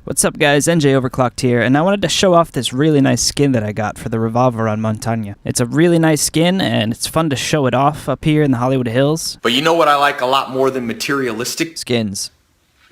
What's up guys, NJ Overclocked here, and I wanted to show off this really nice skin that I got for the revolver on Montagne. It's a really nice skin, and it's fun to show it off up here in the Hollywood Hills. But you know what I like a lot more than materialistic? Skins.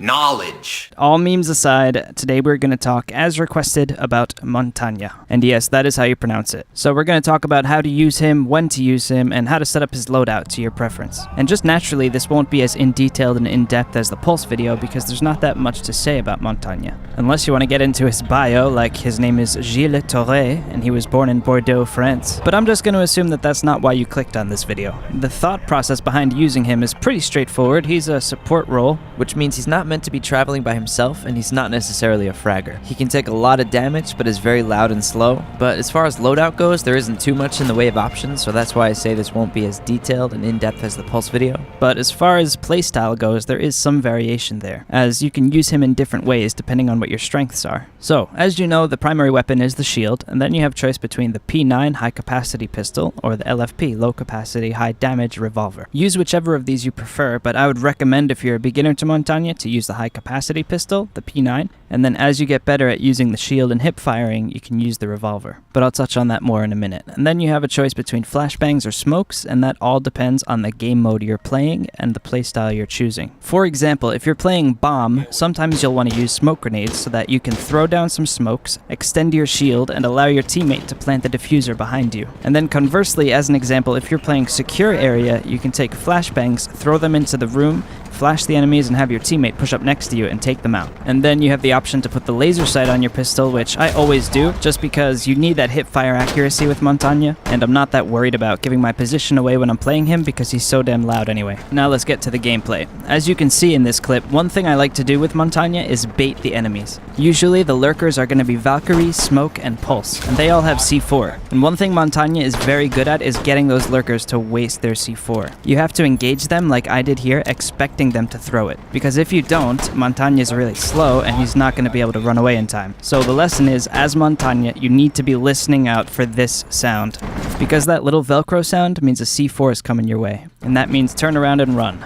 Knowledge. All memes aside, today we're going to talk, as requested, about Montagne. And yes, that is how you pronounce it. So we're going to talk about how to use him, when to use him, and how to set up his loadout to your preference. And just naturally, this won't be as in-detailed and in-depth as the Pulse video because there's not that much to say about Montagne. Unless you want to get into his bio, like his name is Gilles Torre, and he was born in Bordeaux, France. But I'm just going to assume that that's not why you clicked on this video. The thought process behind using him is pretty straightforward. He's a support role, which means he's not meant to be traveling by himself, and he's not necessarily a fragger. He can take a lot of damage, but is very loud and slow. But as far as loadout goes, there isn't too much in the way of options, so that's why I say this won't be as detailed and in-depth as the Pulse video. But as far as playstyle goes, there is some variation there, as you can use him in different ways depending on what your strengths are. So, as you know, the primary weapon is the shield, and then you have choice between the P9 high-capacity pistol or the LFP low-capacity high-damage revolver. Use whichever of these you prefer, but I would recommend if you're a beginner to Montagne to use the high-capacity pistol, the P9, and then as you get better at using the shield and hip firing, you can use the revolver. But I'll touch on that more in a minute. And then you have a choice between flashbangs or smokes, and that all depends on the game mode you're playing and the playstyle you're choosing. For example, if you're playing bomb, sometimes you'll want to use smoke grenades so that you can throw down some smokes, extend your shield, and allow your teammate to plant the diffuser behind you. And then conversely, as an example, if you're playing secure area, you can take flashbangs, throw them into the room, flash the enemies, and have your teammate push up next to you and take them out. And then you have the option to put the laser sight on your pistol, which I always do, just because you need that hip fire accuracy with Montagne, and I'm not that worried about giving my position away when I'm playing him because he's so damn loud anyway. Now let's get to the gameplay. As you can see in this clip, one thing I like to do with Montagne is bait the enemies. Usually the lurkers are going to be Valkyrie, Smoke, and Pulse, and they all have C4. And one thing Montagne is very good at is getting those lurkers to waste their C4. You have to engage them like I did here, expecting them to throw it. Because if you don't, Montagne is really slow and he's not going to be able to run away in time. So the lesson is, as Montagne, you need to be listening out for this sound. Because that little Velcro sound means a C4 is coming your way. And that means turn around and run.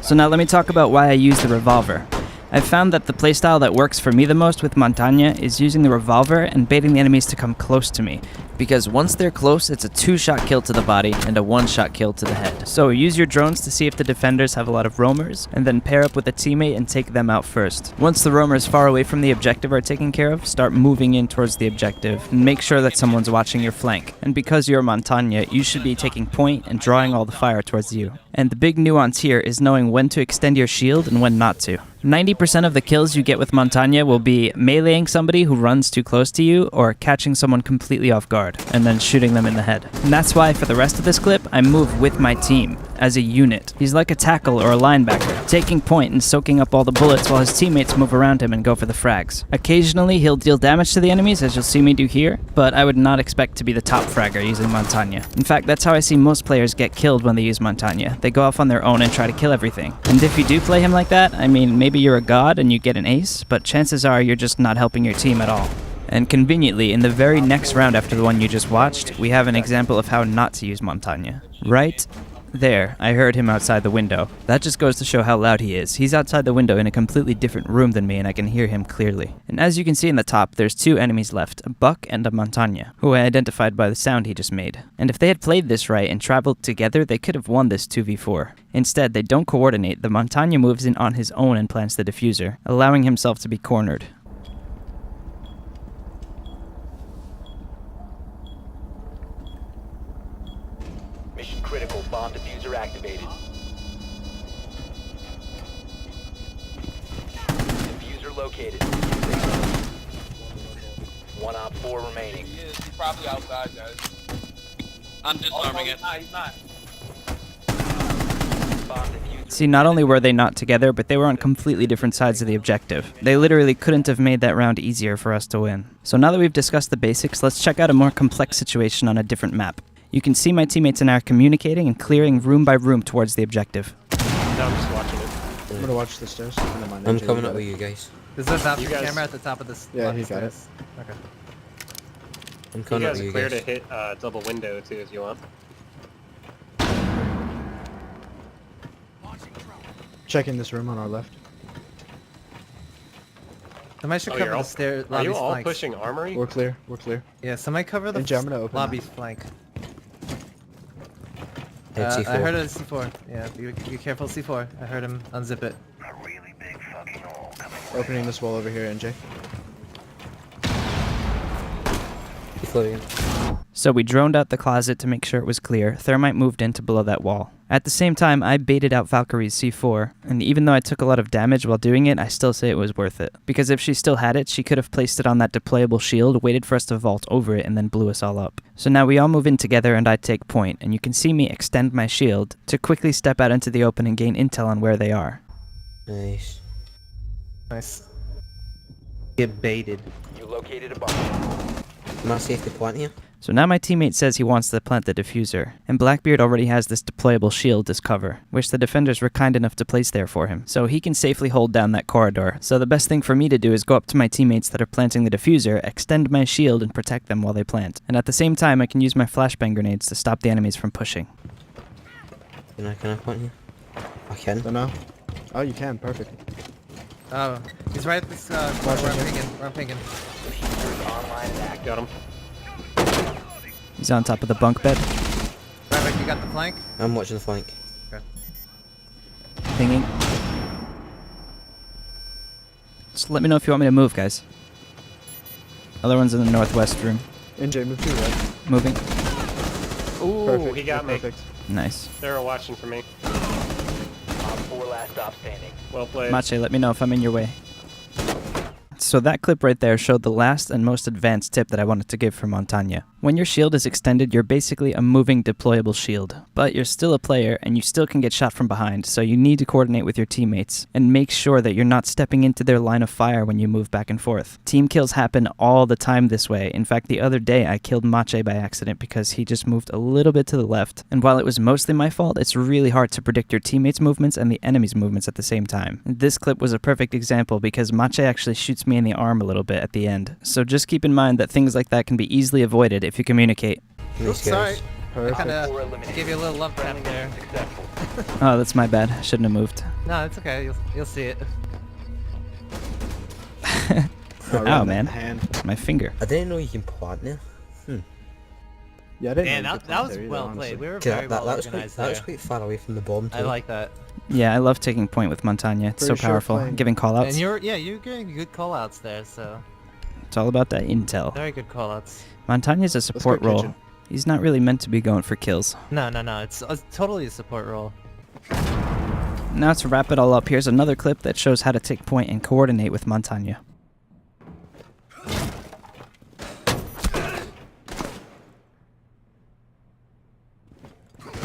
So now let me talk about why I use the revolver. I've found that the playstyle that works for me the most with Montagne is using the revolver and baiting the enemies to come close to me. Because once they're close, it's a 2-shot kill to the body and a 1-shot kill to the head. So use your drones to see if the defenders have a lot of roamers, and then pair up with a teammate and take them out first. Once the roamers far away from the objective are taken care of, start moving in towards the objective, and make sure that someone's watching your flank. And because you're Montagne, you should be taking point and drawing all the fire towards you. And the big nuance here is knowing when to extend your shield and when not to. 90% of the kills you get with Montagne will be meleeing somebody who runs too close to you or catching someone completely off guard and then shooting them in the head. And that's why for the rest of this clip, I move with my team as a unit. He's like a tackle or a linebacker, taking point and soaking up all the bullets while his teammates move around him and go for the frags. Occasionally, he'll deal damage to the enemies, as you'll see me do here, but I would not expect to be the top fragger using Montagne. In fact, that's how I see most players get killed when they use Montagne. They go off on their own and try to kill everything. And if you do play him like that, I mean, maybe you're a god and you get an ace, but chances are you're just not helping your team at all. And conveniently, in the very next round after the one you just watched, we have an example of how not to use Montagne. Right there, I heard him outside the window. That just goes to show how loud he is. He's outside the window in a completely different room than me, and I can hear him clearly. And as you can see in the top, there's 2 enemies left, a Buck and a Montagne, who I identified by the sound he just made. And if they had played this right and traveled together, they could have won this 2v4. Instead, they don't coordinate. The Montagne moves in on his own and plants the diffuser, allowing himself to be cornered. Mission critical, bomb diffuser activated. Diffuser located. 1 op 4 remaining. He's probably outside, guys. I'm disarming it. He's not. Bomb diffuser. See, not only were they not together, but they were on completely different sides of the objective. They literally couldn't have made that round easier for us to win. So now that we've discussed the basics, let's check out a more complex situation on a different map. You can see my teammates and I are communicating and clearing room by room towards the objective. No, I'm just watching it. I'm gonna watch the stairs. I'm coming up with you guys. Is this after You the guys- camera at the top of this? Yeah, he got it. Okay. I'm You coming up guys with are you clear guys. to hit double window too if you want. Checking this room on our left. Somebody should Oh, cover you're all, the stair are lobby's you all flanks. pushing armory? We're clear. We're clear. Yeah, somebody cover the Ninja, I'm gonna open lobby's flank. Head C4. I heard a C4. Yeah, be careful C4. I heard him unzip it. Opening this wall over here, NJ. He's floating. So we droned out the closet to make sure it was clear. Thermite moved in to below that wall. At the same time, I baited out Valkyrie's C4, and even though I took a lot of damage while doing it, I still say it was worth it. Because if she still had it, she could have placed it on that deployable shield, waited for us to vault over it, and then blew us all up. So now we all move in together and I take point, and you can see me extend my shield to quickly step out into the open and gain intel on where they are. Nice. Nice. Get baited. You located a bomb. Am I safe to plant here? So now my teammate says he wants to plant the diffuser, and Blackbeard already has this deployable shield as cover, which the defenders were kind enough to place there for him, so he can safely hold down that corridor. So the best thing for me to do is go up to my teammates that are planting the diffuser, extend my shield, and protect them while they plant. And at the same time, I can use my flashbang grenades to stop the enemies from pushing. Can I plant here? I can. Don't know. Oh, you can. Perfect. Oh, he's right at this corner where I'm pinging. Diffuser is online and active. Got him. He's on top of the bunk bed, Ryback, you got the flank? I'm watching the flank. pinging. Just let me know if you want me to move, guys. Other one's in the northwest room. NJ, move to your right. Moving. Ooh, Perfect. he got me. Perfect. Nice. They were watching for me. Op 4 last stop standing. Well played. Mache, let me know if I'm in your way. So that clip right there showed the last and most advanced tip that I wanted to give for Montagne. When your shield is extended, you're basically a moving deployable shield. But you're still a player, and you still can get shot from behind, so you need to coordinate with your teammates, and make sure that you're not stepping into their line of fire when you move back and forth. Team kills happen all the time this way. In fact, the other day I killed Mache by accident because he just moved a little bit to the left, and while it was mostly my fault, it's really hard to predict your teammates' movements and the enemy's movements at the same time. This clip was a perfect example because Mache actually shoots me in the arm a little bit at the end, so just keep in mind that things like that can be easily avoided if you communicate. Oops, Nice sorry. guys. Perfect. Kinda gave you a little love tap there. Successful. Oh, that's my bad. I shouldn't have moved. No, it's okay. You'll see it. Ow, man. Hand. It's my finger. I didn't know you can plant there. Yeah, I didn't Man, know you that, could that plant was there either, well honestly. played. We were Okay, very well that was organized quite, that was there. quite far away from the bomb too. I like that. Yeah, I love taking point with Montagne. It's so Pretty sure powerful. playing. Giving callouts. And you're getting good callouts there, so It's all about that intel. very good callouts. Montagne's a support go, role. Kitchen. He's not really meant to be going for kills. No, it's totally a support role. Now to wrap it all up, here's another clip that shows how to take point and coordinate with Montagne.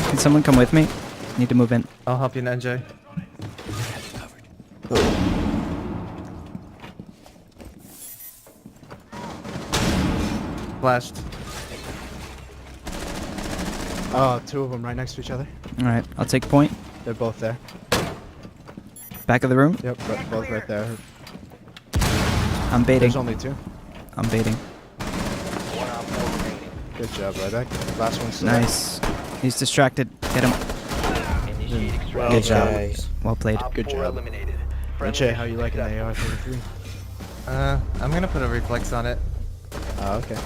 Can someone come with me? Need to move in. I'll help you, NJ. Flashed. Oh, two of them right next to each other. Alright, I'll take point. They're both there. Back of the room. Yep, both right there. I'm baiting. There's only two. I'm baiting. One Op 4 remaining. Good job, Ryback. Last one's still there. Nice. He's distracted. Get him. Initiate extraction. Well Good done. guys. Well played. Op Good 4 job. eliminated. NJ, how you liking the successful. AR-33? I'm gonna put a reflex on it. Oh, okay.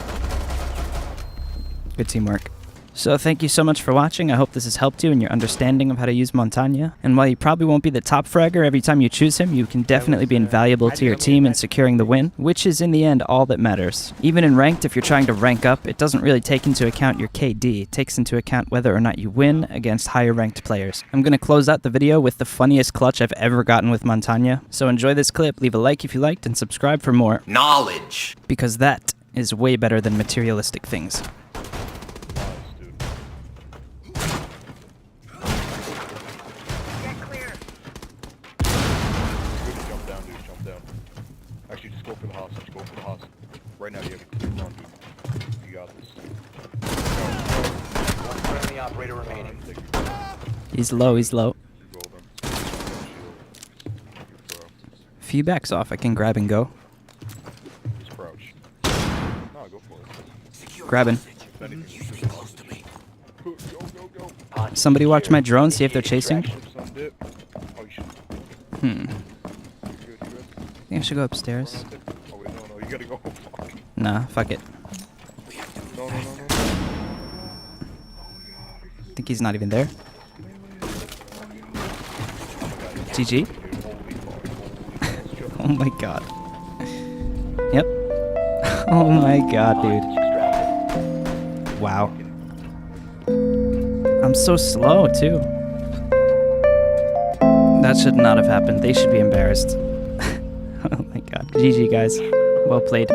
Good teamwork. So thank you so much for watching. I hope this has helped you in your understanding of how to use Montagne. And while you probably won't be the top fragger every time you choose him, you can definitely be invaluable to your team in securing the win, which is in the end all that matters. Even in ranked, if you're trying to rank up, it doesn't really take into account your KD. It takes into account whether or not you win against higher ranked players. I'm going to close out the video with the funniest clutch I've ever gotten with Montagne. So enjoy this clip, leave a like if you liked, and subscribe for more, Knowledge. because that is way better than materialistic things. Jump down, dude. Jump down. Actually, just go for the house. Just go for the house. Right now, you have a clear run, dude. You got this. One friendly operator remaining. He's low, he's low. Go over. If he backs off, I can grab and go. Just crouch. No, go for it. Grabbing. If anything, just close to me. Go, go, go. Hostage Somebody watch my drone, see if they're Initiate chasing. extraction. Some dip. Oh, you should. Hmm. You're good, you're good. think I should go upstairs. Oh wait, no, you gotta go. Fuck. Nah, fuck it. No. I think he's not even there. GG. Oh my god. Yep. Oh my god, dude. Wow. I'm so slow, too. That should not have happened. They should be embarrassed. Oh my god. GG, guys. Well played.